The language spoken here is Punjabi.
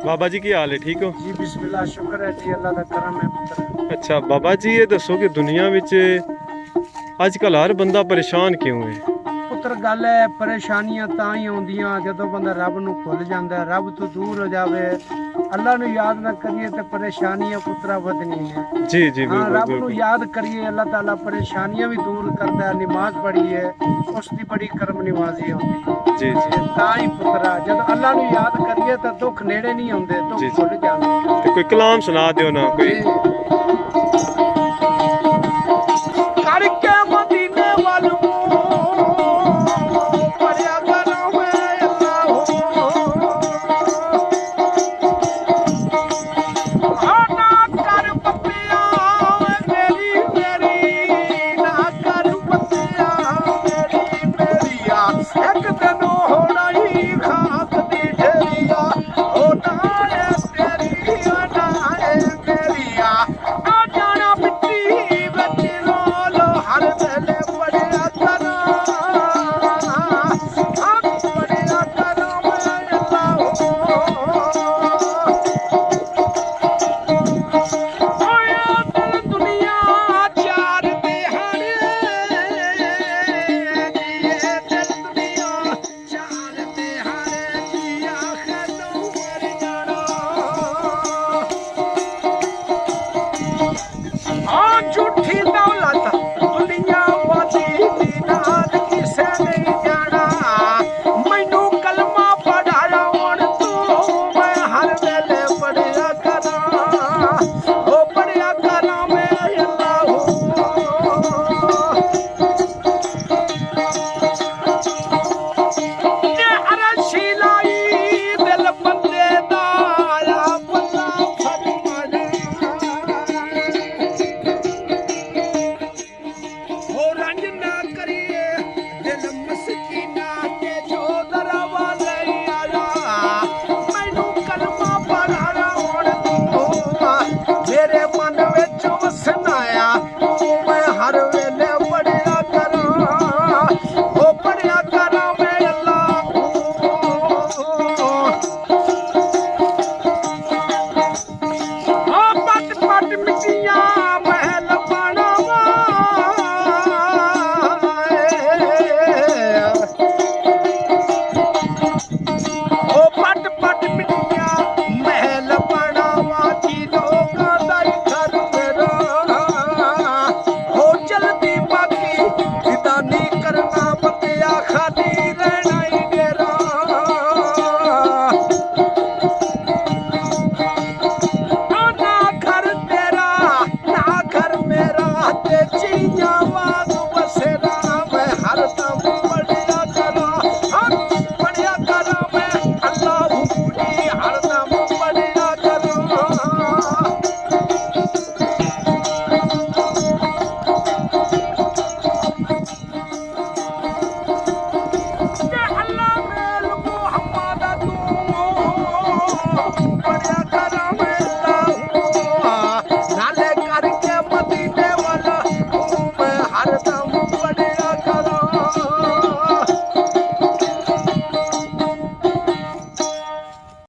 ਬਾਬਾ ਜੀ ਕੀ ਹਾਲ ਹੈ, ਠੀਕ ਹੋ ਜੀ ਬਿਸਮਿल्लाह ਸ਼ੁਕਰ ਹੈ ਜੀ, ਅੱਲਾ ਦਾ ਕਰਮ ਹੈ ਪੁੱਤਰ। ਅੱਛਾ ਬਾਬਾ ਜੀ, ਇਹ ਦੱਸੋ ਕਿ ਦੁਨੀਆ ਵਿੱਚ ਅੱਜ ਕੱਲ੍ਹ ਹਰ ਬੰਦਾ ਪਰੇਸ਼ਾਨ ਕਿਉਂ ਹੈ? ਪੁੱਤਰ ਗੱਲ ਹੈ, ਪਰੇਸ਼ਾਨੀਆਂ ਤਾਂ ਹੀ ਆਉਂਦੀਆਂ ਜਦੋਂ ਬੰਦਾ ਰੱਬ ਨੂੰ ਭੁੱਲ ਜਾਂਦਾ, ਰੱਬ ਤੋਂ ਦੂਰ ਹੋ ਜਾਵੇ, ਅੱਲਾ ਨੂੰ ਯਾਦ ਨਾ ਕਰੀਏ ਤੇ ਪਰੇਸ਼ਾਨੀਆਂ ਪੁੱਤਰਾ ਵਧਣੀਆਂ ਨੇ। ਜੀ ਜੀ ਹਾਂ, ਬਿਲਕੁਲ ਰੱਬ ਨੂੰ ਬਿਲਕੁਲ। ਯਾਦ ਕਰੀਏ, ਅੱਲਾਹ ਤਾਲਾ ਪਰੇਸ਼ਾਨੀਆਂ ਵੀ ਦੂਰ ਕਰਦਾ ਹੈ। ਨਮਾਜ਼ ਪੜ੍ਹੀਏ, ਉਸ ਦੀ ਬੜੀ ਕਰਮ ਨਿਵਾਜ਼ੀ ਹੁੰਦੀ ਜੀ ਜੀ ਤਾਂ ਹੀ ਪੁੱਤਰਾ ਜਦੋਂ ਅੱਲਾ ਨੂੰ ਯਾਦ ਕਰੀਏ ਤਾਂ ਦੁੱਖ ਨੇੜੇ ਨਹੀਂ ਆਉਂਦੇ, ਜੀ ਦੁੱਖ ਜੀ। ਭੁੱਲ ਜਾਂਦੇ। ਤੇ ਕੋਈ ਕਲਾਮ ਸੁਣਾ ਦਿਓ ਨਾ, ਕੋਈ